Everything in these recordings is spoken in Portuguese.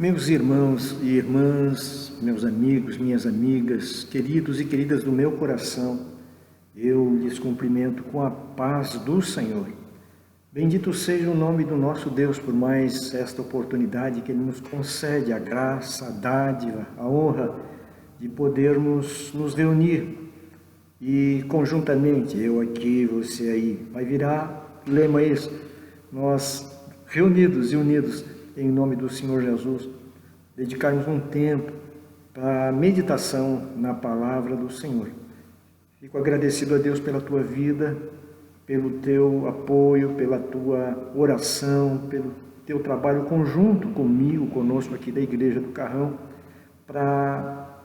Meus irmãos e irmãs, meus amigos, minhas amigas, queridos e queridas do meu coração, eu lhes cumprimento com a paz do Senhor. Bendito seja o nome do nosso Deus por mais esta oportunidade que Ele nos concede, a graça, a dádiva, a honra de podermos nos reunir e conjuntamente, eu aqui, você aí, vai virar lema esse, nós reunidos e unidos em nome do Senhor Jesus, dedicarmos um tempo para a meditação na palavra do Senhor. Fico agradecido a Deus pela tua vida, pelo teu apoio, pela tua oração, pelo teu trabalho conjunto comigo, conosco aqui da Igreja do Carrão, para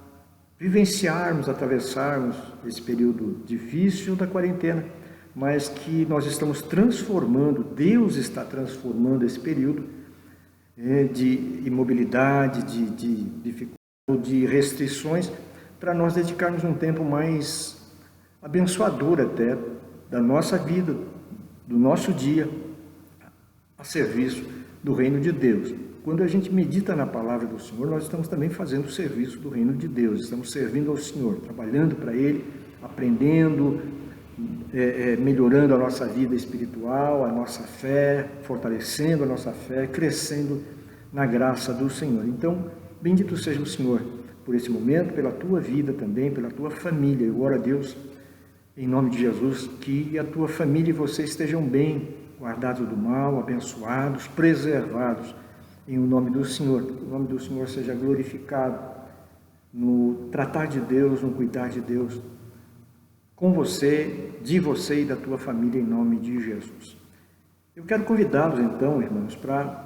vivenciarmos, atravessarmos esse período difícil da quarentena, mas que nós estamos transformando, Deus está transformando esse período de imobilidade, de dificuldade, de restrições, para nós dedicarmos um tempo mais abençoador até da nossa vida, do nosso dia, a serviço do reino de Deus. Quando a gente medita na palavra do Senhor, nós estamos também fazendo o serviço do reino de Deus, estamos servindo ao Senhor, trabalhando para Ele, aprendendo, melhorando a nossa vida espiritual, a nossa fé, fortalecendo a nossa fé, crescendo na graça do Senhor. Então, bendito seja o Senhor por esse momento, pela tua vida também, pela tua família. Eu oro a Deus, em nome de Jesus, que a tua família e você estejam bem, guardados do mal, abençoados, preservados, em nome do Senhor. Que o nome do Senhor seja glorificado no tratar de Deus, no cuidar de Deus, com você, de você e da tua família, em nome de Jesus. Eu quero convidá-los então, irmãos, para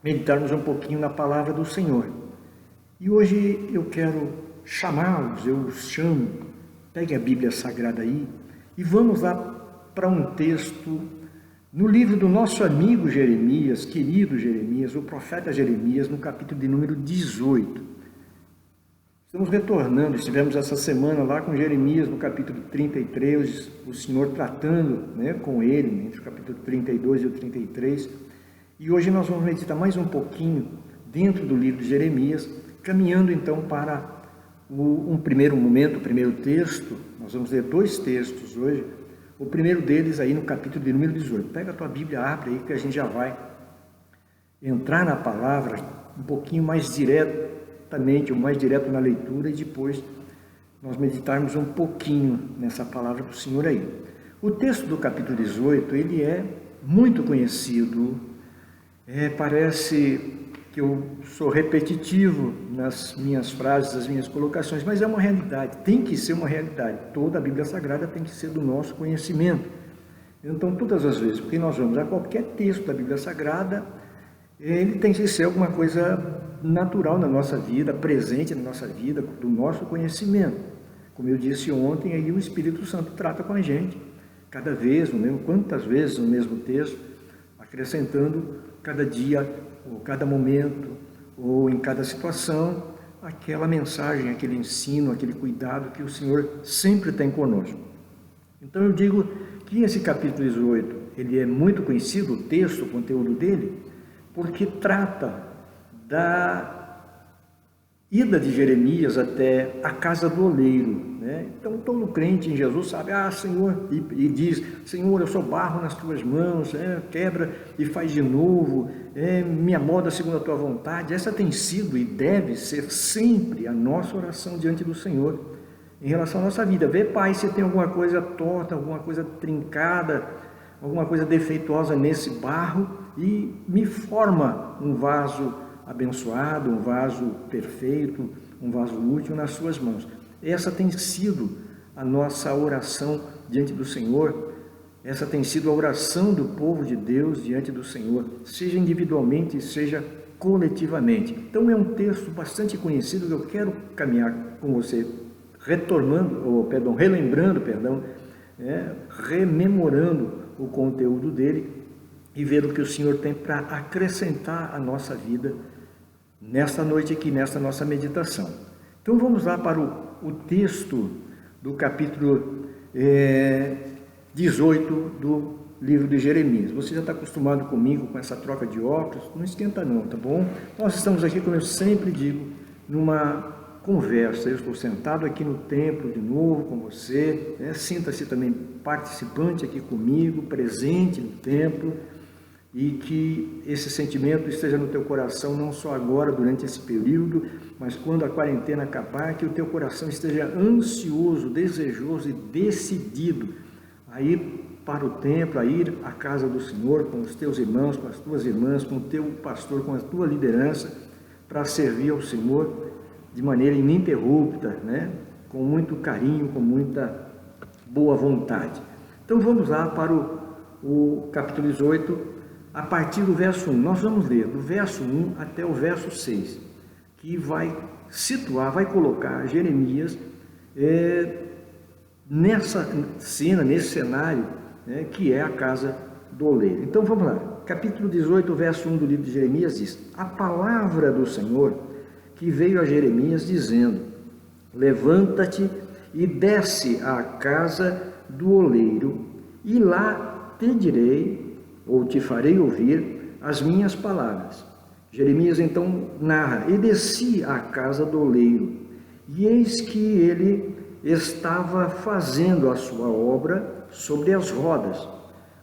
meditarmos um pouquinho na palavra do Senhor. E hoje eu quero chamá-los, eu os chamo, pegue a Bíblia Sagrada aí, e vamos lá para um texto no livro do nosso amigo Jeremias, querido Jeremias, o profeta Jeremias, no capítulo de número 18. Estamos retornando, estivemos essa semana lá com Jeremias no capítulo 33, o Senhor tratando com ele, entre o capítulo 32 e o 33, e hoje nós vamos meditar mais um pouquinho dentro do livro de Jeremias, caminhando então para um primeiro momento, o primeiro texto. Nós vamos ler dois textos hoje, o primeiro deles aí no capítulo de número 18. Pega a tua Bíblia, abre aí que a gente já vai entrar na palavra um pouquinho mais diretamente, ou mais direto na leitura, e depois nós meditarmos um pouquinho nessa palavra do Senhor aí. O texto do capítulo 18, ele é muito conhecido, parece que eu sou repetitivo nas minhas frases, nas minhas colocações, mas é uma realidade, tem que ser uma realidade. Toda a Bíblia Sagrada tem que ser do nosso conhecimento. Então, todas as vezes que nós vamos a qualquer texto da Bíblia Sagrada, ele tem que ser alguma coisa natural na nossa vida, presente na nossa vida, do nosso conhecimento. Como eu disse ontem, aí o Espírito Santo trata com a gente, cada vez, quantas vezes no mesmo texto, acrescentando cada dia, ou cada momento, ou em cada situação, aquela mensagem, aquele ensino, aquele cuidado que o Senhor sempre tem conosco. Então eu digo que esse capítulo 18, ele é muito conhecido, o texto, o conteúdo dele, porque trata da ida de Jeremias até a casa do oleiro. Então todo crente em Jesus sabe, Senhor, e diz, Senhor, eu sou barro nas tuas mãos, quebra e faz de novo, me amolda segundo a tua vontade. Essa tem sido e deve ser sempre a nossa oração diante do Senhor em relação à nossa vida. Vê, Pai, se tem alguma coisa torta, alguma coisa trincada, alguma coisa defeituosa nesse barro, e me forma um vaso abençoado, um vaso perfeito, um vaso útil nas suas mãos. Essa tem sido a nossa oração diante do Senhor, essa tem sido a oração do povo de Deus diante do Senhor, seja individualmente, seja coletivamente. Então é um texto bastante conhecido que eu quero caminhar com você, relembrando, rememorando o conteúdo dele e ver o que o Senhor tem para acrescentar à nossa vida nesta noite aqui, nesta nossa meditação. Então vamos lá para o texto do capítulo 18 do livro de Jeremias. Você já está acostumado comigo com essa troca de óculos? Não esquenta não, tá bom? Nós estamos aqui, como eu sempre digo, numa conversa. Eu estou sentado aqui no templo de novo com você, né? Sinta-se também participante aqui comigo, presente no templo, e que esse sentimento esteja no teu coração não só agora, durante esse período, mas quando a quarentena acabar, que o teu coração esteja ansioso, desejoso e decidido a ir para o templo, a ir à casa do Senhor com os teus irmãos, com as tuas irmãs, com o teu pastor, com a tua liderança, para servir ao Senhor de maneira ininterrupta, né? Com muito carinho, com muita boa vontade. Então vamos lá para o capítulo 18, a partir do verso 1. Nós vamos ler do verso 1 até o verso 6, que vai situar, vai colocar Jeremias nessa cena, nesse cenário, né, que é a casa do oleiro. Então vamos lá, capítulo 18, verso 1 do livro de Jeremias diz: a palavra do Senhor que veio a Jeremias dizendo: levanta-te e desce à casa do oleiro, e lá te direi, ou te farei ouvir as minhas palavras. Jeremias então narra: e desci à casa do oleiro, e eis que ele estava fazendo a sua obra sobre as rodas.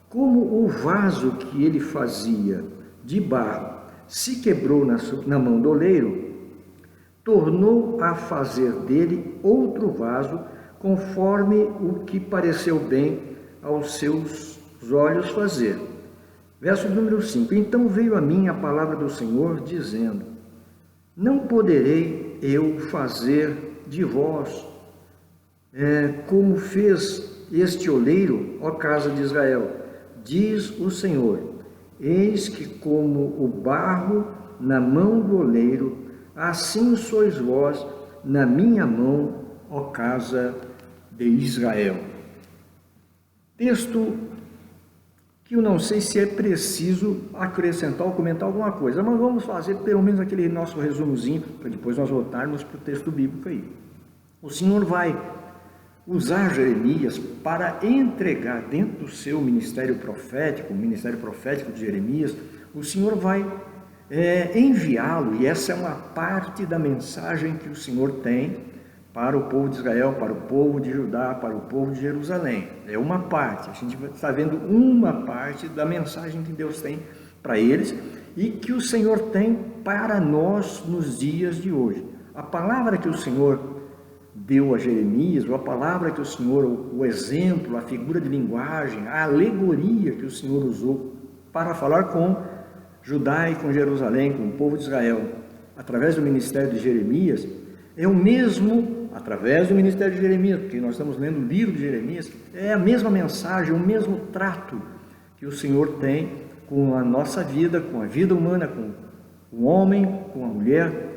Como o vaso que ele fazia de barro se quebrou na mão do oleiro, tornou a fazer dele outro vaso, conforme o que pareceu bem aos seus olhos fazer. Verso número 5: então veio a mim a palavra do Senhor, dizendo: não poderei eu fazer de vós como fez este oleiro, ó casa de Israel, diz o Senhor: eis que como o barro na mão do oleiro, assim sois vós na minha mão, ó casa de Israel. Texto que eu não sei se é preciso acrescentar ou comentar alguma coisa, mas vamos fazer pelo menos aquele nosso resumozinho, para depois nós voltarmos para o texto bíblico aí. O Senhor vai usar Jeremias para entregar dentro do seu ministério profético, o ministério profético de Jeremias, o Senhor vai enviá-lo, e essa é uma parte da mensagem que o Senhor tem para o povo de Israel, para o povo de Judá, para o povo de Jerusalém. É uma parte, a gente está vendo uma parte da mensagem que Deus tem para eles e que o Senhor tem para nós nos dias de hoje. A palavra que o Senhor deu a Jeremias, ou a palavra que o Senhor, o exemplo, a figura de linguagem, a alegoria que o Senhor usou para falar com Judá e com Jerusalém, com o povo de Israel, através do ministério de Jeremias, é o mesmo, através do ministério de Jeremias, porque nós estamos lendo o livro de Jeremias, é a mesma mensagem, o mesmo trato que o Senhor tem com a nossa vida, com a vida humana, com o homem, com a mulher,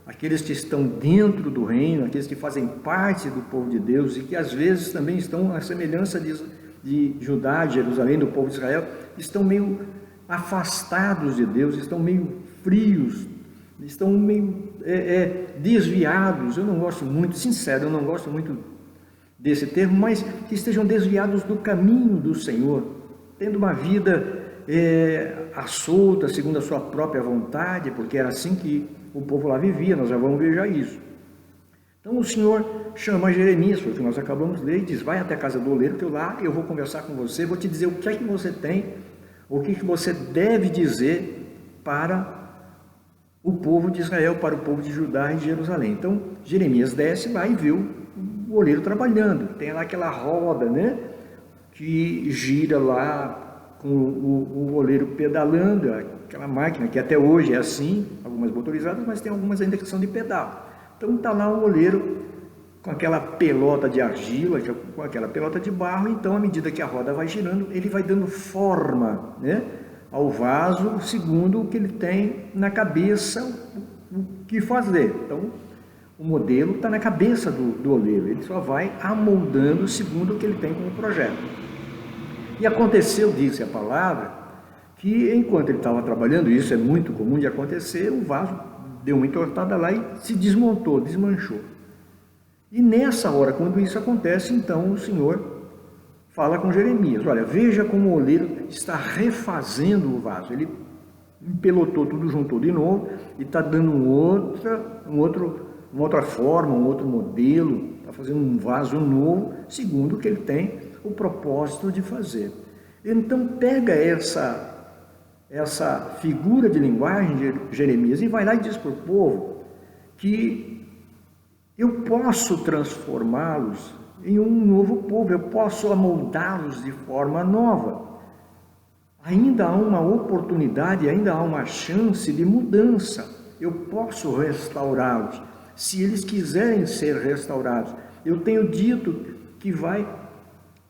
aqueles que estão dentro do reino, aqueles que fazem parte do povo de Deus e que às vezes também estão à semelhança de Judá, de Jerusalém, do povo de Israel, estão meio afastados de Deus, estão meio frios, estão meio desviados. Eu não gosto muito, sincero, eu não gosto muito desse termo, mas que estejam desviados do caminho do Senhor, tendo uma vida à solta, segundo a sua própria vontade, porque era assim que o povo lá vivia, nós já vamos ver já isso. Então o Senhor chama Jeremias, foi o que nós acabamos de ler, e diz: vai até a casa do oleiro, que eu vou conversar com você, vou te dizer o que é que você tem, o que você deve dizer para o povo de Israel, para o povo de Judá e de Jerusalém. Então Jeremias desce lá e vê o oleiro trabalhando, tem lá aquela roda, né, que gira lá com o oleiro pedalando, aquela máquina que até hoje é assim, algumas motorizadas, mas tem algumas ainda que são de pedal. Então está lá o oleiro com aquela pelota de argila, com aquela pelota de barro. Então, à medida que a roda vai girando, ele vai dando forma, né, ao vaso, segundo o que ele tem na cabeça, o que fazer. Então, o modelo está na cabeça do oleiro, ele só vai amoldando segundo o que ele tem como projeto. E aconteceu, disse a palavra, que enquanto ele estava trabalhando, isso é muito comum de acontecer, o vaso deu uma entortada lá e se desmontou, desmanchou. E nessa hora, quando isso acontece, então o Senhor fala com Jeremias, olha, veja como o oleiro está refazendo o vaso. Ele empelotou tudo, juntou de novo e está dando uma outra forma, um outro modelo, está fazendo um vaso novo, segundo o que ele tem o propósito de fazer. Então pega essa figura de linguagem de Jeremias e vai lá e diz para o povo que eu posso transformá-los em um novo povo, eu posso amoldá-los de forma nova. Ainda há uma oportunidade, ainda há uma chance de mudança. Eu posso restaurá-los, se eles quiserem ser restaurados. Eu tenho dito que vai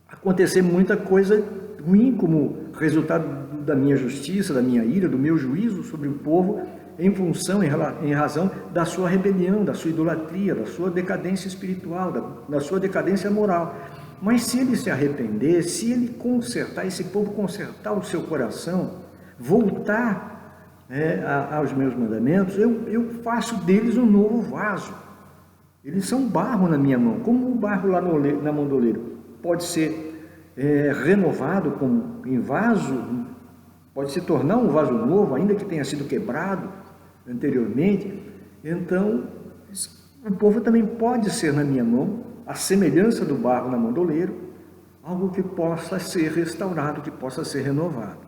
acontecer muita coisa ruim como resultado da minha justiça, da minha ira, do meu juízo sobre o povo, em razão da sua rebelião, da sua idolatria, da sua decadência espiritual, da sua decadência moral. Mas se ele se arrepender, se ele consertar, esse povo consertar o seu coração, voltar aos meus mandamentos, eu faço deles um novo vaso. Eles são barro na minha mão, como o barro lá na mão do oleiro pode ser renovado em vaso, pode se tornar um vaso novo, ainda que tenha sido quebrado anteriormente. Então, o povo também pode ser na minha mão, a semelhança do barro na mão do oleiro, algo que possa ser restaurado, que possa ser renovado.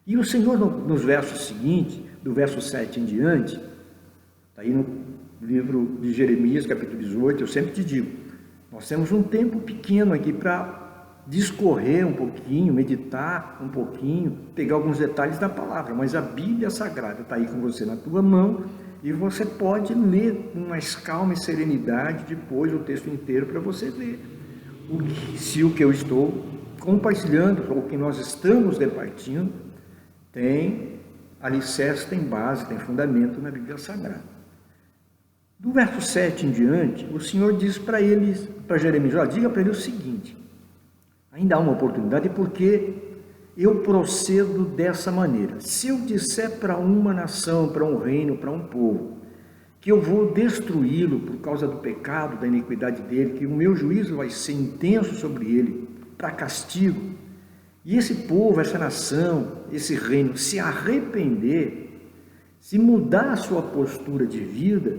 E o Senhor, nos versos seguintes, do verso 7 em diante, está aí no livro de Jeremias, capítulo 18, eu sempre te digo, nós temos um tempo pequeno aqui para discorrer um pouquinho, meditar um pouquinho, pegar alguns detalhes da palavra, mas a Bíblia Sagrada está aí com você na tua mão e você pode ler com mais calma e serenidade depois o texto inteiro para você ver se o que eu estou compartilhando, ou o que nós estamos repartindo, tem alicerce, tem base, tem fundamento na Bíblia Sagrada. Do verso 7 em diante, o Senhor diz para Jeremias, diga para ele o seguinte, ainda há uma oportunidade porque eu procedo dessa maneira. Se eu disser para uma nação, para um reino, para um povo, que eu vou destruí-lo por causa do pecado, da iniquidade dele, que o meu juízo vai ser intenso sobre ele, para castigo, e esse povo, essa nação, esse reino se arrepender, se mudar a sua postura de vida,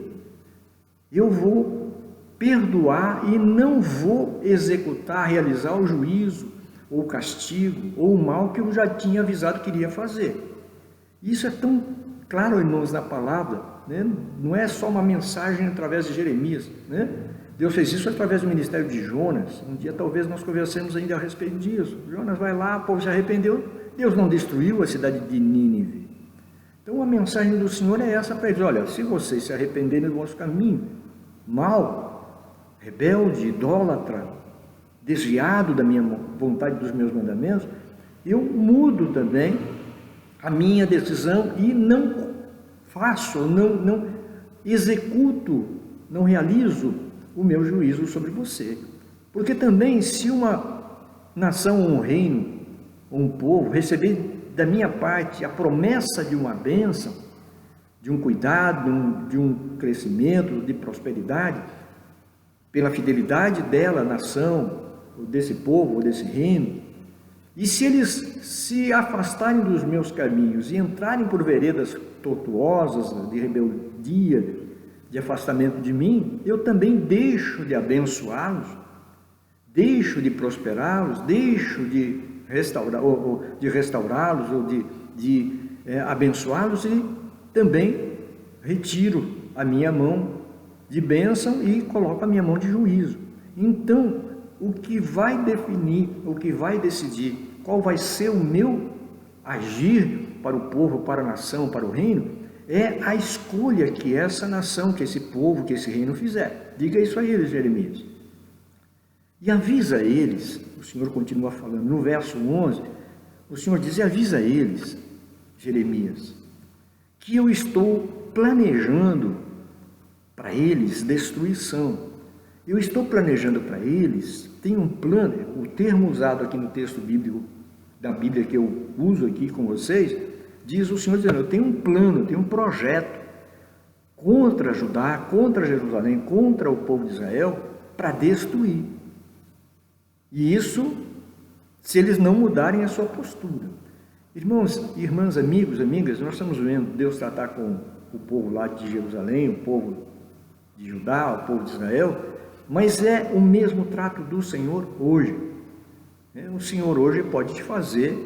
eu vou perdoar e não vou executar, realizar o juízo, ou o castigo, ou o mal que eu já tinha avisado que iria fazer. Isso é tão claro, irmãos, na palavra, né? Não é só uma mensagem através de Jeremias, né? Deus fez isso através do ministério de Jonas. Um dia talvez nós conversemos ainda a respeito disso. Jonas vai lá, o povo se arrependeu, Deus não destruiu a cidade de Nínive. Então a mensagem do Senhor é essa para eles, olha, se vocês se arrependerem do vosso caminho, mal, rebelde, idólatra, desviado da minha vontade, dos meus mandamentos, eu mudo também a minha decisão e não faço, não executo, não realizo o meu juízo sobre você. Porque também, se uma nação, um reino, um povo receber da minha parte a promessa de uma bênção, de um cuidado, de um crescimento, de prosperidade, pela fidelidade dela, nação, ou desse povo, ou desse reino, e se eles se afastarem dos meus caminhos e entrarem por veredas tortuosas, de rebeldia, de afastamento de mim, eu também deixo de abençoá-los, deixo de prosperá-los, deixo de restaurá-los, ou de abençoá-los, e também retiro a minha mão de bênção e coloco a minha mão de juízo. Então, o que vai definir, o que vai decidir qual vai ser o meu agir para o povo, para a nação, para o reino, é a escolha que essa nação, que esse povo, que esse reino fizer. Diga isso a eles, Jeremias. E avisa a eles, o Senhor continua falando, no verso 11, o Senhor diz, avisa a eles, Jeremias, que eu estou planejando para eles destruição. Eu estou planejando para eles, tem um plano, o termo usado aqui no texto bíblico, da Bíblia que eu uso aqui com vocês, diz o Senhor dizendo, eu tenho um plano, eu tenho um projeto contra Judá, contra Jerusalém, contra o povo de Israel, para destruir. E isso, se eles não mudarem a sua postura. Irmãos, irmãs, amigos, amigas, nós estamos vendo Deus tratar com o povo lá de Jerusalém, o povo de Judá, o povo de Israel, mas é o mesmo trato do Senhor hoje. O Senhor hoje pode te fazer,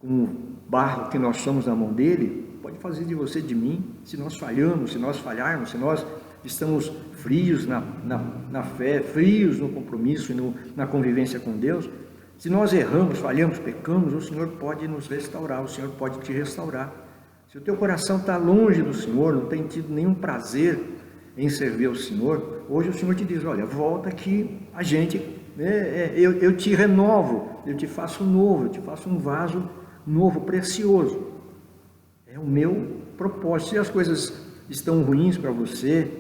com o barro que nós somos na mão dele, pode fazer de você, de mim, se nós falhamos, se nós falharmos, se nós estamos frios na fé, frios no compromisso e na convivência com Deus. Se nós erramos, falhamos, pecamos, o Senhor pode nos restaurar, o Senhor pode te restaurar. Se o teu coração está longe do Senhor, não tem tido nenhum prazer em servir ao Senhor, hoje o Senhor te diz, olha, volta aqui, a gente, eu te renovo, eu te faço novo, eu te faço um vaso novo, precioso. É o meu propósito. Se as coisas estão ruins para você,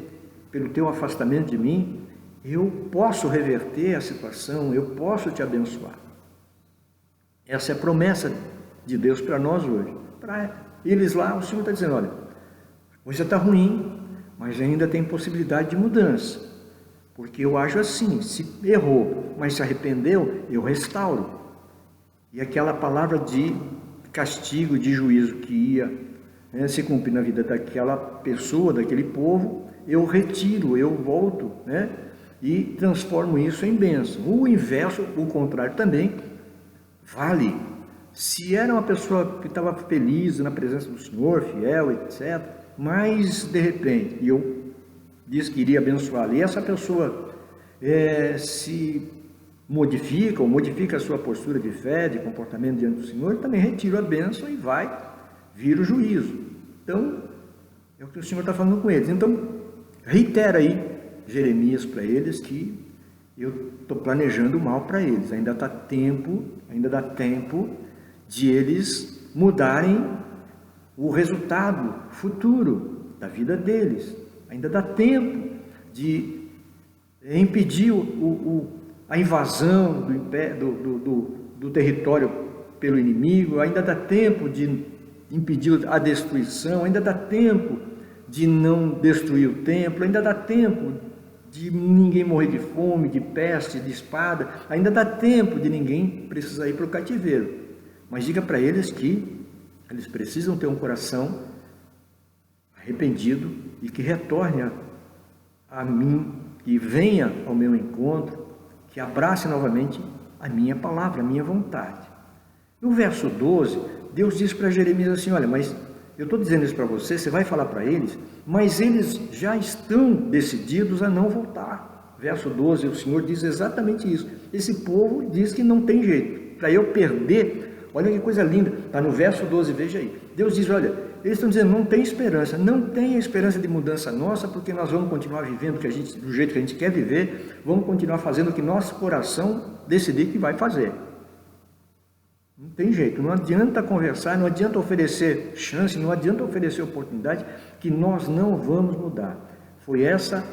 pelo teu afastamento de mim, eu posso reverter a situação, eu posso te abençoar. Essa é a promessa de Deus para nós hoje. Para eles lá, o Senhor está dizendo, olha, a coisa está ruim, mas ainda tem possibilidade de mudança. Porque eu ajo assim, se errou, mas se arrependeu, eu restauro. E aquela palavra de castigo, de juízo que ia se cumprir na vida daquela pessoa, daquele povo, eu retiro, eu volto, e transformo isso em bênção. O inverso, o contrário também, vale. Se era uma pessoa que estava feliz na presença do Senhor, fiel, etc., mas de repente, eu disse que iria abençoá-la, e essa pessoa se modifica, ou modifica a sua postura de fé, de comportamento diante do Senhor, também retiro a bênção e vai vir o juízo. Então, é o que o Senhor está falando com eles. Então, reitera aí, Jeremias, para eles, que eu estou planejando mal para eles. Ainda dá tempo de eles mudarem o resultado futuro da vida deles. Ainda dá tempo de impedir a invasão do território pelo inimigo. Ainda dá tempo de impedir a destruição. Ainda dá tempo de não destruir o templo. Ainda dá tempo de ninguém morrer de fome, de peste, de espada. Ainda dá tempo de ninguém precisar ir para o cativeiro. Mas diga para eles que eles precisam ter um coração arrependido e que retorne a mim, que venha ao meu encontro, que abrace novamente a minha palavra, a minha vontade. No verso 12, Deus diz para Jeremias assim, olha, mas eu estou dizendo isso para você, você vai falar para eles, mas eles já estão decididos a não voltar. Verso 12, o Senhor diz exatamente isso. Esse povo diz que não tem jeito. Para eu perder, olha que coisa linda, está no verso 12, veja aí. Deus diz, olha, eles estão dizendo, não tem esperança, não tem esperança de mudança nossa, porque nós vamos continuar vivendo do jeito que a gente quer viver, vamos continuar fazendo o que nosso coração decidir que vai fazer. Não tem jeito, não adianta conversar, não adianta oferecer chance, não adianta oferecer oportunidade, que nós não vamos mudar. Foi essa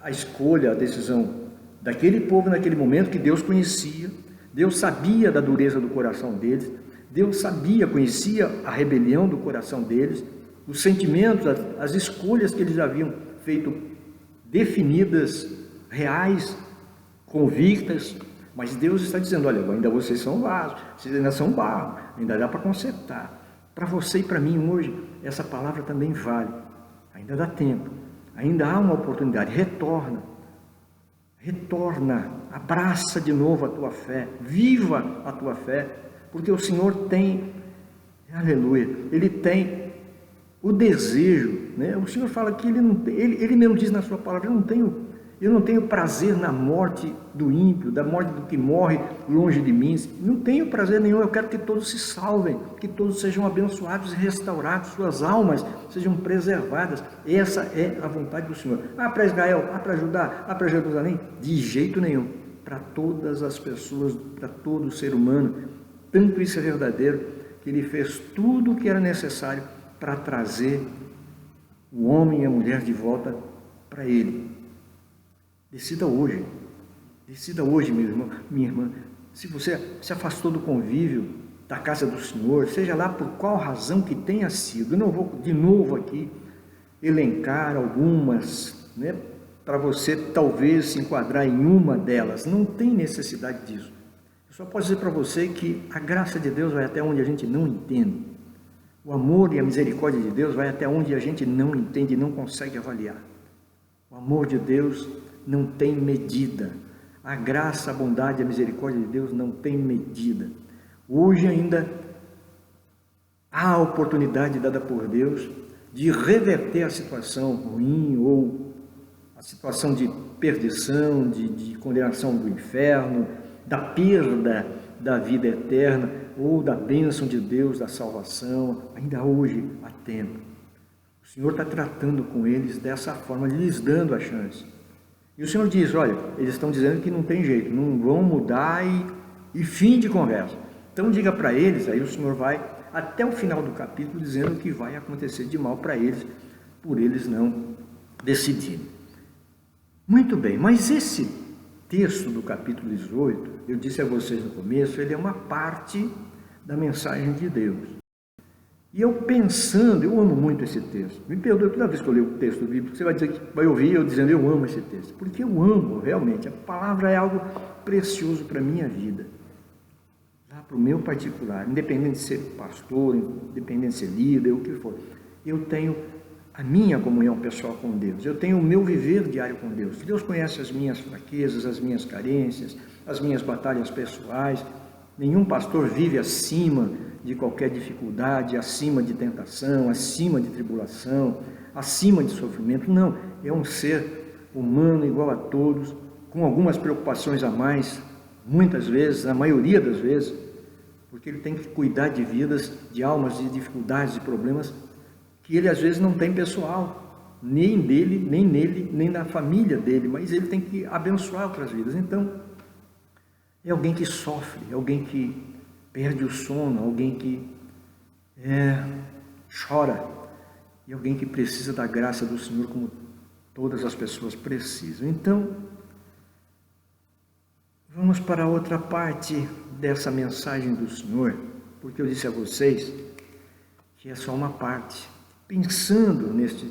a escolha, a decisão daquele povo naquele momento que Deus conhecia, Deus sabia da dureza do coração deles, Deus conhecia a rebelião do coração deles, os sentimentos, as escolhas que eles haviam feito definidas, reais, convictas. Mas Deus está dizendo, olha, ainda vocês são vasos, vocês ainda são barro, ainda dá para consertar. Para você e para mim hoje, essa palavra também vale. Ainda dá tempo, ainda há uma oportunidade. Retorna, abraça de novo a tua fé, viva a tua fé, porque o Senhor tem, aleluia, Ele tem o desejo, O Senhor fala que Ele mesmo diz na sua palavra, eu não tenho prazer na morte do ímpio, da morte do que morre longe de mim, não tenho prazer nenhum, eu quero que todos se salvem, que todos sejam abençoados e restaurados, suas almas sejam preservadas. Essa é a vontade do Senhor. Para Israel, para Judá, para Jerusalém? De jeito nenhum. Para todas as pessoas, para todo ser humano, tanto isso é verdadeiro, que Ele fez tudo o que era necessário para trazer o homem e a mulher de volta para Ele. Decida hoje, meu irmão, minha irmã. Se você se afastou do convívio da casa do Senhor, seja lá por qual razão que tenha sido, eu não vou de novo aqui elencar algumas, para você talvez se enquadrar em uma delas. Não tem necessidade disso. Eu só posso dizer para você que a graça de Deus vai até onde a gente não entende. O amor e a misericórdia de Deus vai até onde a gente não entende e não consegue avaliar. O amor de Deus não tem medida. A graça, a bondade e a misericórdia de Deus não tem medida. Hoje ainda há a oportunidade dada por Deus de reverter a situação ruim ou a situação de perdição, de condenação do inferno, da perda da vida eterna ou da bênção de Deus, da salvação. Ainda hoje há tempo. O Senhor está tratando com eles dessa forma, lhes dando a chance. E o Senhor diz, olha, eles estão dizendo que não tem jeito, não vão mudar e fim de conversa. Então diga para eles, aí o Senhor vai até o final do capítulo dizendo que vai acontecer de mal para eles, por eles não decidirem. Muito bem, mas esse texto do capítulo 18, eu disse a vocês no começo, ele é uma parte da mensagem de Deus. E eu pensando, eu amo muito esse texto. Me perdoe toda vez que eu leio o texto bíblico, você vai dizer que vai ouvir eu dizendo eu amo esse texto. Porque eu amo, realmente. A palavra é algo precioso para a minha vida. Lá para o meu particular, independente de ser pastor, independente de ser líder, o que for. Eu tenho a minha comunhão pessoal com Deus. Eu tenho o meu viver diário com Deus. Deus conhece as minhas fraquezas, as minhas carências, as minhas batalhas pessoais. Nenhum pastor vive acima de qualquer dificuldade, acima de tentação, acima de tribulação, acima de sofrimento. Não, é um ser humano igual a todos, com algumas preocupações a mais, muitas vezes, na maioria das vezes, porque ele tem que cuidar de vidas, de almas, de dificuldades, de problemas, que ele às vezes não tem pessoal, nem dele, nem nele, nem na família dele, mas ele tem que abençoar outras vidas. Então, é alguém que sofre, é alguém que perde o sono, alguém que chora, e alguém que precisa da graça do Senhor como todas as pessoas precisam. Então, vamos para a outra parte dessa mensagem do Senhor, porque eu disse a vocês que é só uma parte. Pensando neste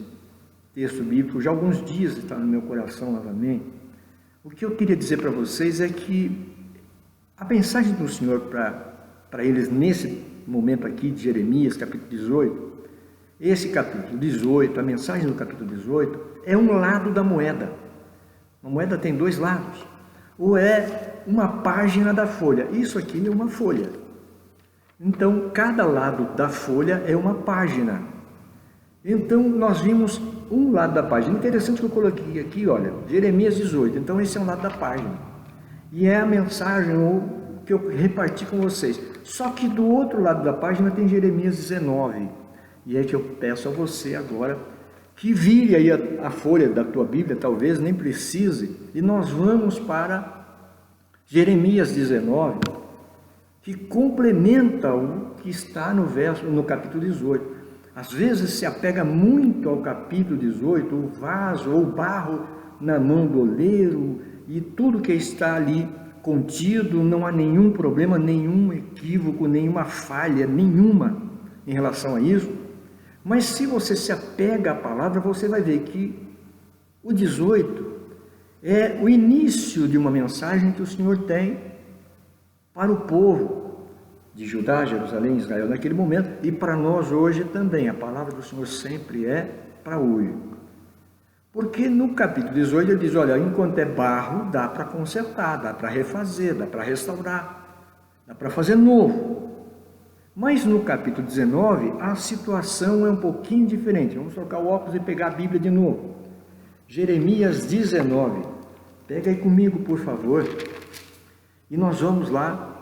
texto bíblico, já há alguns dias está no meu coração novamente, o que eu queria dizer para vocês é que a mensagem do Senhor para eles nesse momento aqui de Jeremias, capítulo 18, esse capítulo 18, a mensagem do capítulo 18, é um lado da moeda. A moeda tem dois lados. Ou é uma página da folha. Isso aqui é uma folha. Então, cada lado da folha é uma página. Então, nós vimos um lado da página. Interessante que eu coloquei aqui, olha, Jeremias 18. Então, esse é um lado da página. E é a mensagem que eu reparti com vocês. Só que do outro lado da página tem Jeremias 19. E é que eu peço a você agora que vire aí a folha da tua Bíblia, talvez nem precise, e nós vamos para Jeremias 19, que complementa o que está no capítulo 18. Às vezes se apega muito ao capítulo 18, o vaso ou o barro na mão do oleiro, e tudo que está ali contido, não há nenhum problema, nenhum equívoco, nenhuma falha, nenhuma em relação a isso. Mas se você se apega à palavra, você vai ver que o 18 é o início de uma mensagem que o Senhor tem para o povo de Judá, Jerusalém, Israel naquele momento, e para nós hoje também. A palavra do Senhor sempre é para hoje. Porque no capítulo 18 ele diz, olha, enquanto é barro, dá para consertar, dá para refazer, dá para restaurar, dá para fazer novo. Mas no capítulo 19, a situação é um pouquinho diferente. Vamos trocar o óculos e pegar a Bíblia de novo. Jeremias 19. Pega aí comigo, por favor. E nós vamos lá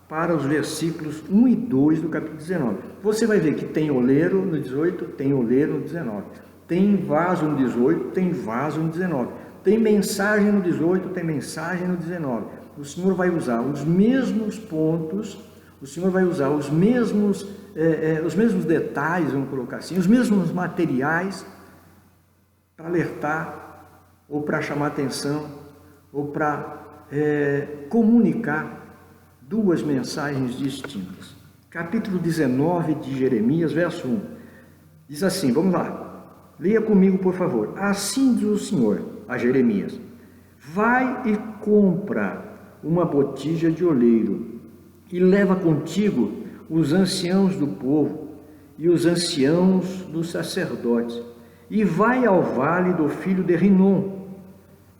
para os versículos 1 e 2 do capítulo 19. Você vai ver que tem oleiro no 18, tem oleiro no 19. Tem vaso no 18, tem vaso no 19. Tem mensagem no 18, tem mensagem no 19. O Senhor vai usar os mesmos pontos, o Senhor vai usar os mesmos detalhes, vamos colocar assim, os mesmos materiais para alertar, ou para chamar atenção, ou para comunicar duas mensagens distintas. Capítulo 19 de Jeremias, verso 1. Diz assim, vamos lá, leia comigo por favor. Assim diz o Senhor, a Jeremias: vai e compra uma botija de oleiro e leva contigo os anciãos do povo e os anciãos dos sacerdotes, e vai ao vale do filho de Rinom,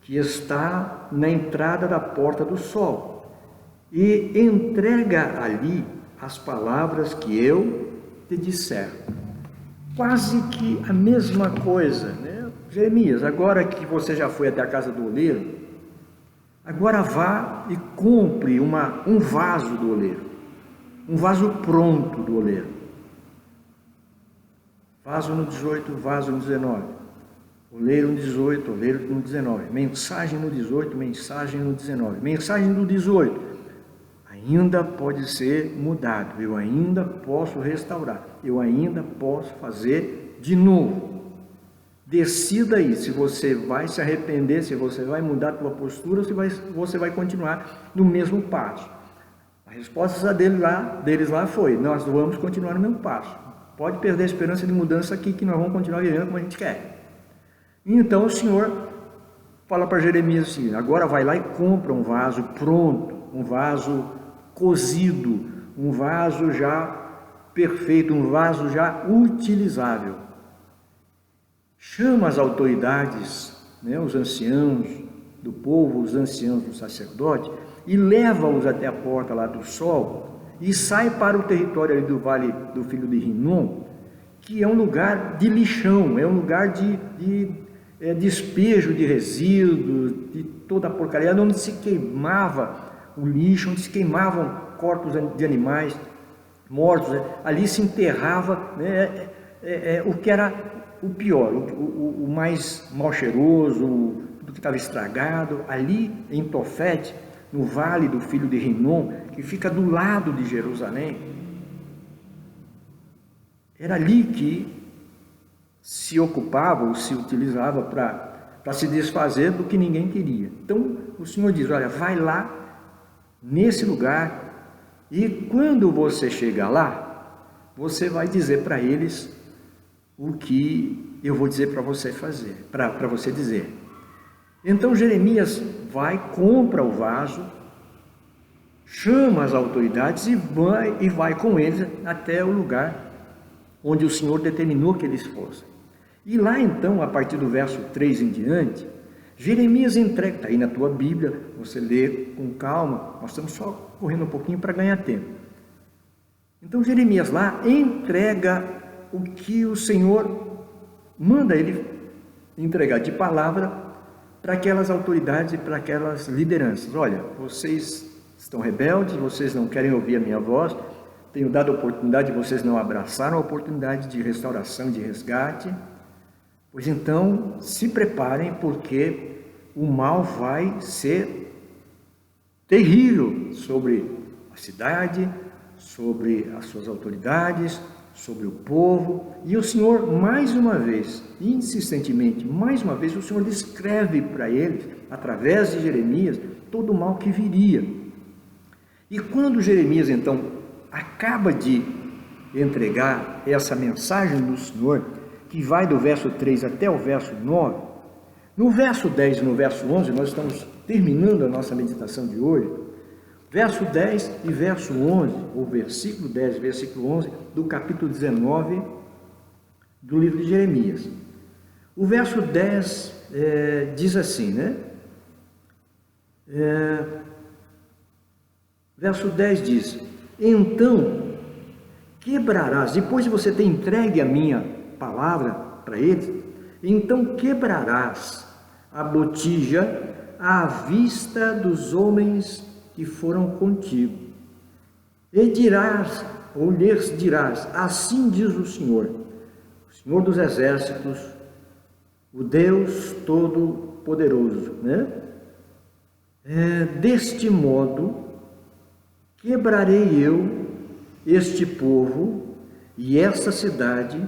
que está na entrada da porta do sol, e entrega ali as palavras que eu te disser. Quase que a mesma coisa, né? Jeremias, agora que você já foi até a casa do oleiro, agora vá e compre um vaso do oleiro, um vaso pronto do oleiro. Vaso no 18, vaso no 19. Oleiro no 18, oleiro no 19. Mensagem no 18, mensagem no 19. Mensagem no 18. Ainda pode ser mudado. Eu ainda posso restaurar. Eu ainda posso fazer de novo. Decida aí se você vai se arrepender, se você vai mudar a sua postura, se você vai continuar no mesmo passo. A resposta deles lá foi: nós vamos continuar no mesmo passo. Pode perder a esperança de mudança aqui, que nós vamos continuar vivendo como a gente quer. Então o Senhor fala para Jeremias assim: agora vai lá e compra um vaso pronto, um vaso cozido, um vaso já perfeito, um vaso já utilizável. Chama as autoridades, né, os anciãos do povo, os anciãos do sacerdote, e leva-os até a porta lá do sol, e sai para o território ali do vale do filho de Rinom, que é um lugar de lixão, é um lugar de despejo de resíduos, de toda a porcaria, onde se queimava o lixo, onde se queimavam corpos de animais mortos, ali se enterrava, né, o que era o pior, o mais mal cheiroso, tudo que estava estragado, ali em Tofete, no vale do filho de Rinom, que fica do lado de Jerusalém. Era ali que se ocupava ou se utilizava para se desfazer do que ninguém queria. Então o Senhor diz: olha, vai lá nesse lugar, e quando você chegar lá, você vai dizer para eles o que eu vou dizer para você fazer, para você dizer. Então Jeremias vai, compra o vaso, chama as autoridades e vai com eles até o lugar onde o Senhor determinou que eles fossem. E lá então, a partir do verso 3 em diante, Jeremias entrega, está aí na tua Bíblia, você lê com calma, nós estamos só correndo um pouquinho para ganhar tempo. Então Jeremias lá entrega o que o Senhor manda ele entregar de palavra para aquelas autoridades e para aquelas lideranças. Olha, vocês estão rebeldes, vocês não querem ouvir a minha voz, tenho dado a oportunidade, vocês não abraçaram a oportunidade de restauração, de resgate, pois então se preparem, porque o mal vai ser terrível sobre a cidade, sobre as suas autoridades, sobre o povo. E o Senhor, mais uma vez, insistentemente, mais uma vez, o Senhor descreve para eles, através de Jeremias, todo o mal que viria. E quando Jeremias, então, acaba de entregar essa mensagem do Senhor, que vai do verso 3 até o verso 9, no verso 10 e no verso 11, nós estamos terminando a nossa meditação de hoje, verso 10 e verso 11, ou versículo 10 e versículo 11, do capítulo 19 do livro de Jeremias. O verso 10 diz assim, né? Verso 10 diz: então quebrarás, depois de você ter entregue a minha palavra para eles, então quebrarás a botija à vista dos homens que foram contigo, e dirás, ou lhes dirás: assim diz o Senhor dos exércitos, o Deus Todo-Poderoso, né? Deste modo quebrarei eu este povo e esta cidade,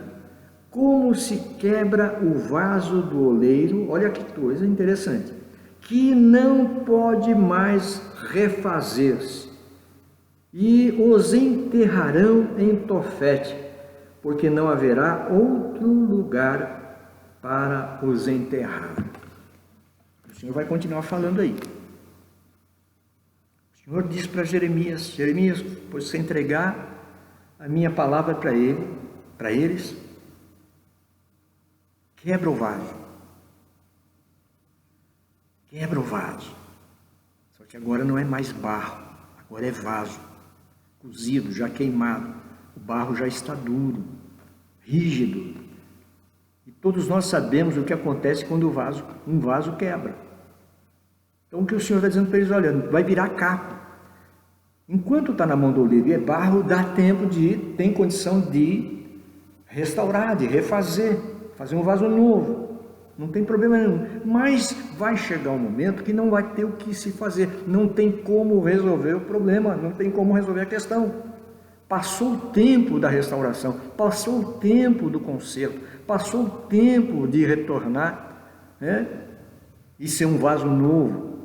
como se quebra o vaso do oleiro. Olha que coisa interessante, que não pode mais refazer-se, e os enterrarão em Tofete, porque não haverá outro lugar para os enterrar. O Senhor vai continuar falando aí. O Senhor diz para Jeremias: Jeremias, pois você entregar a minha palavra para eles, quebra o vaso. Quebra o vaso. Só que agora não é mais barro, agora é vaso. Cozido, já queimado. O barro já está duro, rígido. E todos nós sabemos o que acontece quando um vaso quebra. Então o que o Senhor está dizendo para eles: olha, vai virar caco. Enquanto está na mão do oleiro e é barro, dá tempo tem condição de restaurar, de refazer, fazer um vaso novo. Não tem problema nenhum. Mas vai chegar um momento que não vai ter o que se fazer. Não tem como resolver o problema, não tem como resolver a questão. Passou o tempo da restauração, passou o tempo do conserto, passou o tempo de retornar, né? E ser um vaso novo.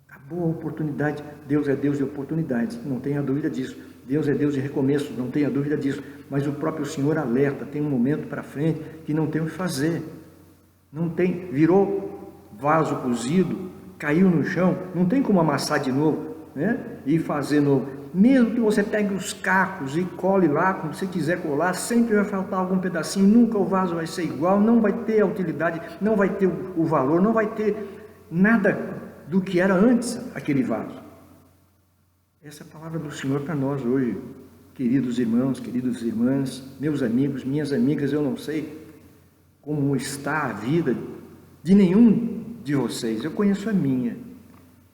Acabou a oportunidade. Deus é Deus de oportunidades, não tenha dúvida disso. Deus é Deus de recomeço, não tenha dúvida disso. Mas o próprio Senhor alerta, tem um momento para frente que não tem o que fazer. Não tem, virou vaso cozido, caiu no chão, não tem como amassar de novo, né? E fazer novo. Mesmo que você pegue os cacos e cole lá, como você quiser colar, sempre vai faltar algum pedacinho, nunca o vaso vai ser igual, não vai ter a utilidade, não vai ter o valor, não vai ter nada do que era antes aquele vaso. Essa é a palavra do Senhor para nós hoje, queridos irmãos, queridas irmãs, meus amigos, minhas amigas. Eu não sei como está a vida de nenhum de vocês, eu conheço a minha,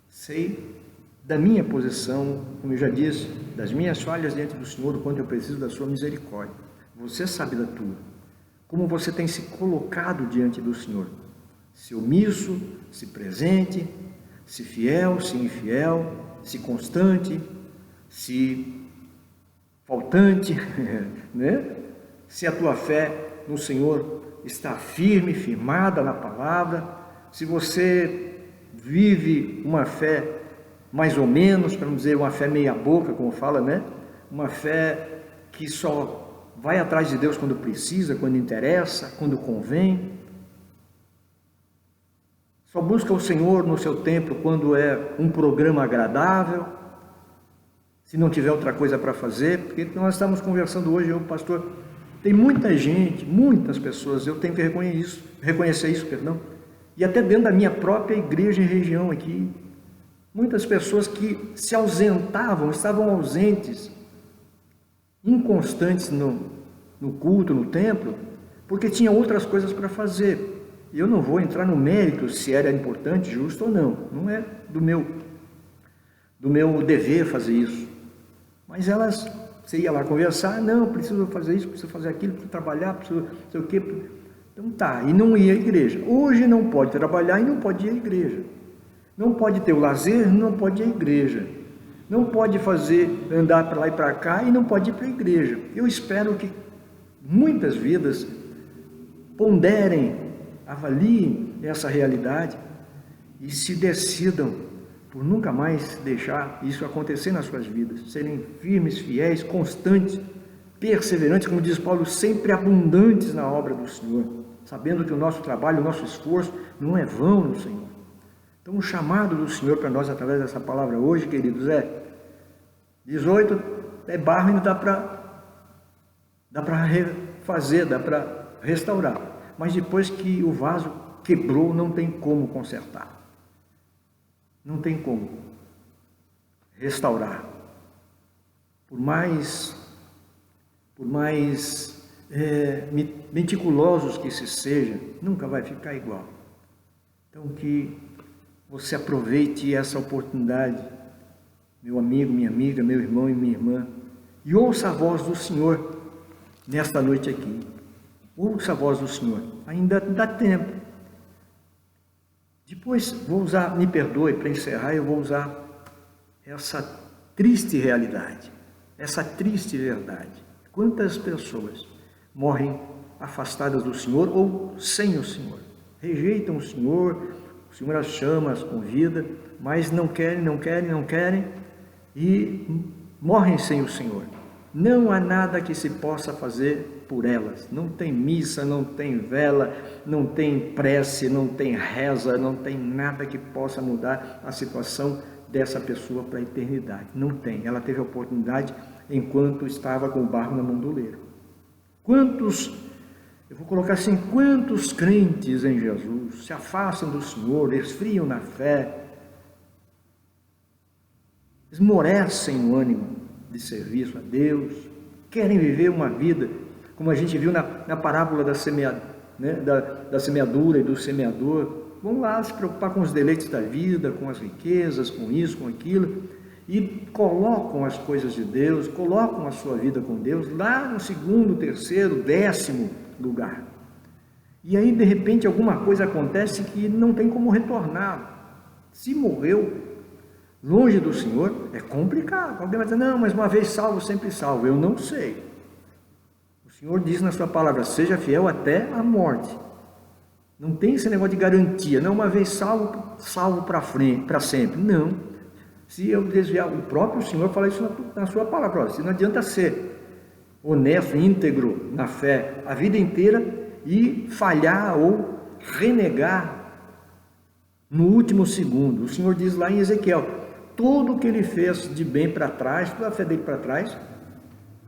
sei da minha posição, como eu já disse, das minhas falhas diante do Senhor, do quanto eu preciso da sua misericórdia. Você sabe da tua, como você tem se colocado diante do Senhor, se omisso, se presente, se fiel, se infiel, se constante, se faltante, né? Se a tua fé no Senhor está firme, firmada na palavra, se você vive uma fé mais ou menos, para não dizer uma fé meia boca, como fala, né? Uma fé que só vai atrás de Deus quando precisa, quando interessa, quando convém. Só busca o Senhor no seu templo quando é um programa agradável, se não tiver outra coisa para fazer, porque nós estamos conversando hoje, eu, pastor, tem muita gente, muitas pessoas, eu tenho que reconhecer isso, e até dentro da minha própria igreja e região aqui, muitas pessoas que se ausentavam, estavam ausentes, inconstantes no culto, no templo, porque tinha outras coisas para fazer. Eu não vou entrar no mérito se era importante, justo ou não. Não é do meu dever fazer isso. Mas você ia lá conversar, não, preciso fazer isso, preciso fazer aquilo, preciso trabalhar, preciso não sei o quê. Então tá, e não ia à igreja. Hoje não pode trabalhar e não pode ir à igreja. Não pode ter o lazer, não pode ir à igreja. Não pode andar para lá e para cá e não pode ir para a igreja. Eu espero que muitas vidas ponderem, avaliem essa realidade e se decidam por nunca mais deixar isso acontecer nas suas vidas, serem firmes, fiéis, constantes, perseverantes, como diz Paulo, sempre abundantes na obra do Senhor, sabendo que o nosso trabalho, o nosso esforço não é vão no Senhor. Então o chamado do Senhor para nós através dessa palavra hoje, queridos, é 18, é barro, ainda dá para refazer, dá para restaurar. Mas depois que o vaso quebrou, não tem como consertar. Não tem como restaurar. Por mais meticulosos que se seja, nunca vai ficar igual. Então que você aproveite essa oportunidade, meu amigo, minha amiga, meu irmão e minha irmã, e ouça a voz do Senhor nesta noite aqui. Ouça a voz do Senhor, ainda dá tempo. Depois me perdoe, para encerrar, eu vou usar essa triste realidade, essa triste verdade. Quantas pessoas morrem afastadas do Senhor ou sem o Senhor? Rejeitam o Senhor as chama, as convida, mas não querem e morrem sem o Senhor. Não há nada que se possa fazer por elas. Não tem missa, não tem vela, não tem prece, não tem reza, não tem nada que possa mudar a situação dessa pessoa para a eternidade. Não tem. Ela teve a oportunidade enquanto estava com o barro na mão do oleiro. Quantos, eu vou colocar assim, quantos crentes em Jesus se afastam do Senhor, esfriam na fé, esmorecem no ânimo de serviço a Deus, querem viver uma vida, como a gente viu na parábola da semeadura e do semeador. Vão lá se preocupar com os deleites da vida, com as riquezas, com isso, com aquilo, e colocam as coisas de Deus, colocam a sua vida com Deus lá no segundo, terceiro, 10º lugar. E aí, de repente, alguma coisa acontece que não tem como retornar. Se morreu longe do Senhor, é complicado. Alguém vai dizer, não, mas uma vez salvo, sempre salvo. Eu não sei. O Senhor diz na sua palavra, seja fiel até a morte. Não tem esse negócio de garantia. Não, uma vez salvo, salvo para sempre. Não. Se eu desviar, o próprio Senhor fala isso na sua palavra. Olha, se não adianta ser honesto, íntegro na fé a vida inteira e falhar ou renegar no último segundo. O Senhor diz lá em Ezequiel, tudo que ele fez de bem para trás, toda a fé dele para trás,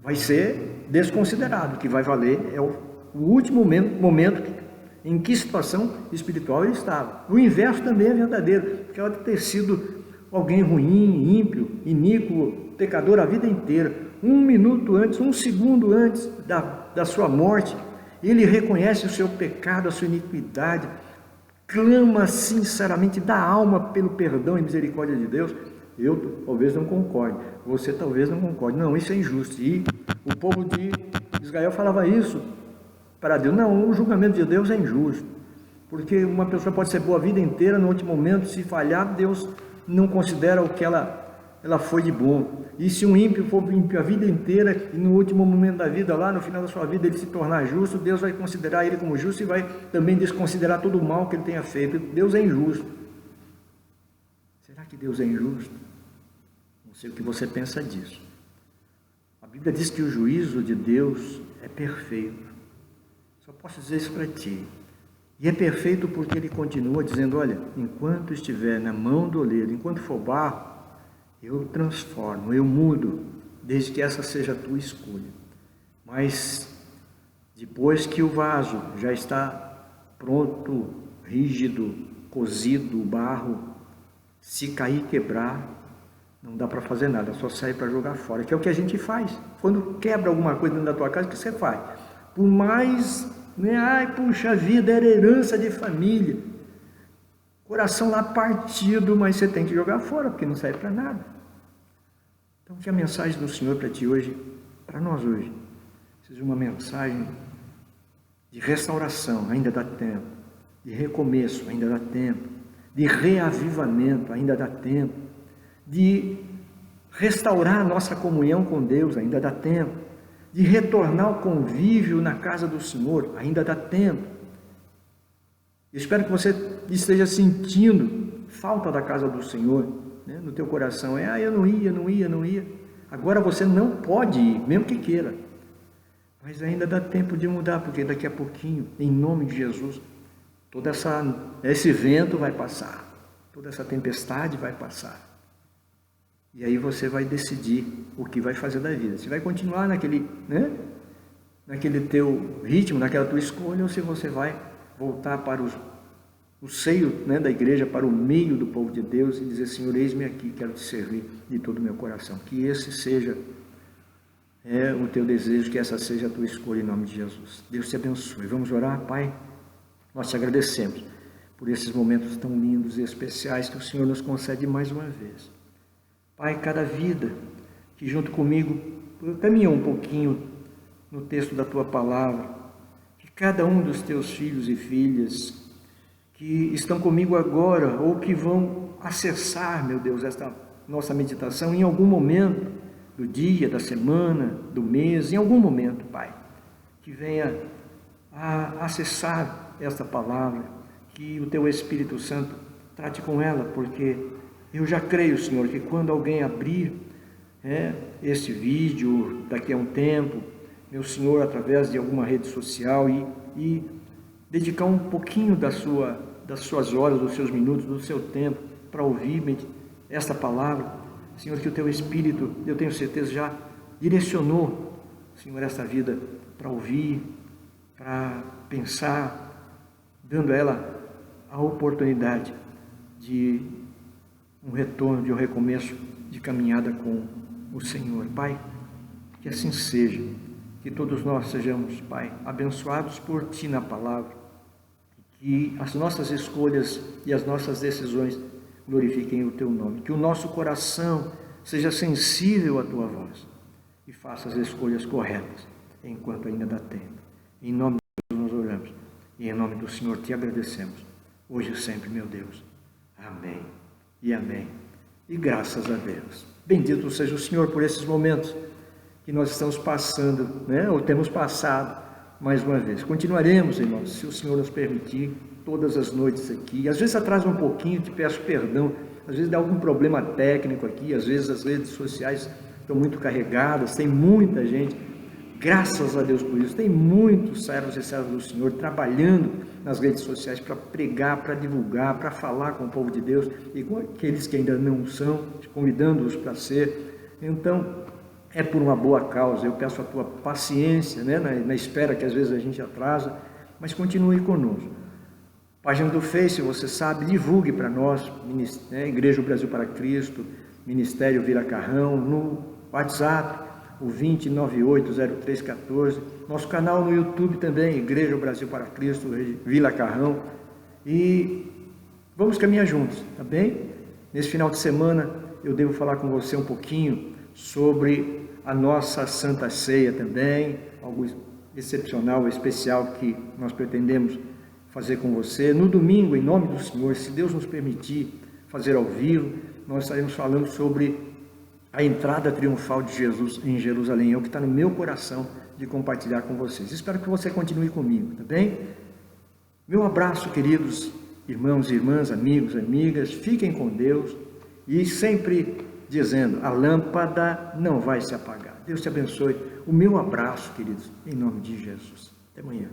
vai ser desconsiderado. O que vai valer é o último momento em que situação espiritual ele estava. O inverso também é verdadeiro, porque ela ter sido alguém ruim, ímpio, iníquo, pecador a vida inteira. 1 minuto antes, 1 segundo antes da sua morte, ele reconhece o seu pecado, a sua iniquidade, clama sinceramente da alma pelo perdão e misericórdia de Deus. Eu talvez não concorde, você talvez não concorde. Não, isso é injusto. E o povo de Israel falava isso para Deus. Não, o julgamento de Deus é injusto, porque uma pessoa pode ser boa a vida inteira, no último momento, se falhar, Deus não considera o que ela foi de bom. E se um ímpio for ímpio a vida inteira, e no último momento da vida, lá no final da sua vida, ele se tornar justo, Deus vai considerar ele como justo e vai também desconsiderar todo o mal que ele tenha feito. Deus é injusto. Será que Deus é injusto? Não sei o que você pensa disso. A Bíblia diz que o juízo de Deus é perfeito. Só posso dizer isso para ti. E é perfeito porque ele continua dizendo, olha, enquanto estiver na mão do oleiro, enquanto for barro, eu transformo, eu mudo, desde que essa seja a tua escolha. Mas depois que o vaso já está pronto, rígido, cozido, o barro, se cair e quebrar, não dá para fazer nada, só sai para jogar fora, que é o que a gente faz. Quando quebra alguma coisa dentro da tua casa, o que você faz? Por mais, ai, puxa vida, era herança de família, coração lá partido, mas você tem que jogar fora, porque não serve para nada. Então, que a mensagem do Senhor para ti hoje, para nós hoje, seja uma mensagem de restauração, ainda dá tempo, de recomeço, ainda dá tempo, de reavivamento, ainda dá tempo, de restaurar a nossa comunhão com Deus, ainda dá tempo, de retornar ao convívio na casa do Senhor, ainda dá tempo. Eu espero que você esteja sentindo falta da casa do Senhor, né? No teu coração, eu não ia. Agora você não pode ir, mesmo que queira, mas ainda dá tempo de mudar, porque daqui a pouquinho, em nome de Jesus, esse vento vai passar, toda essa tempestade vai passar. E aí você vai decidir o que vai fazer da vida. Se vai continuar naquele teu ritmo, naquela tua escolha, ou se você vai voltar para o seio, da igreja, para o meio do povo de Deus e dizer, Senhor, eis-me aqui, quero te servir de todo o meu coração. Que esse seja o teu desejo, que essa seja a tua escolha em nome de Jesus. Deus te abençoe. Vamos orar, Pai? Nós te agradecemos por esses momentos tão lindos e especiais que o Senhor nos concede mais uma vez. Pai, cada vida que junto comigo caminhou um pouquinho no texto da Tua Palavra, que cada um dos Teus filhos e filhas que estão comigo agora ou que vão acessar, meu Deus, esta nossa meditação em algum momento do dia, da semana, do mês, em algum momento, Pai, que venha a acessar esta palavra, que o Teu Espírito Santo trate com ela, porque eu já creio, Senhor, que quando alguém abrir este vídeo daqui a um tempo, meu Senhor, através de alguma rede social e dedicar um pouquinho das suas horas, dos seus minutos, do seu tempo para ouvir esta palavra. Senhor, que o Teu Espírito, eu tenho certeza, já direcionou, Senhor, esta vida para ouvir, para pensar, dando a ela a oportunidade de um retorno, de um recomeço de caminhada com o Senhor. Pai, que assim seja, que todos nós sejamos, Pai, abençoados por Ti na palavra, que as nossas escolhas e as nossas decisões glorifiquem o Teu nome, que o nosso coração seja sensível à Tua voz e faça as escolhas corretas enquanto ainda dá tempo. Em nome de Deus nós oramos e em nome do Senhor Te agradecemos, hoje e sempre, meu Deus. Amém e amém. E graças a Deus. Bendito seja o Senhor por esses momentos que nós estamos passando, ou temos passado mais uma vez. Continuaremos, irmãos, se o Senhor nos permitir, todas as noites aqui. Às vezes atrasa um pouquinho, te peço perdão. Às vezes dá algum problema técnico aqui, às vezes as redes sociais estão muito carregadas, tem muita gente, graças a Deus por isso, tem muitos servos e servas do Senhor trabalhando nas redes sociais para pregar, para divulgar, para falar com o povo de Deus e com aqueles que ainda não são, convidando-os para ser. Então, é por uma boa causa. Eu peço a tua paciência, na espera que às vezes a gente atrasa, mas continue conosco. Página do Face, você sabe, divulgue para nós, Igreja Brasil para Cristo, Ministério Vila Carrão, no WhatsApp, o 20980314, nosso canal no YouTube também, Igreja Brasil para Cristo, Vila Carrão, e vamos caminhar juntos, tá bem? Nesse final de semana eu devo falar com você um pouquinho sobre a nossa Santa Ceia também, algo excepcional, especial que nós pretendemos fazer com você. No domingo, em nome do Senhor, se Deus nos permitir fazer ao vivo, nós estaremos falando sobre a entrada triunfal de Jesus em Jerusalém. É o que está no meu coração de compartilhar com vocês. Espero que você continue comigo, tá bem? Meu abraço, queridos irmãos e irmãs, amigos, amigas, fiquem com Deus e sempre dizendo, a lâmpada não vai se apagar. Deus te abençoe. O meu abraço, queridos, em nome de Jesus. Até amanhã.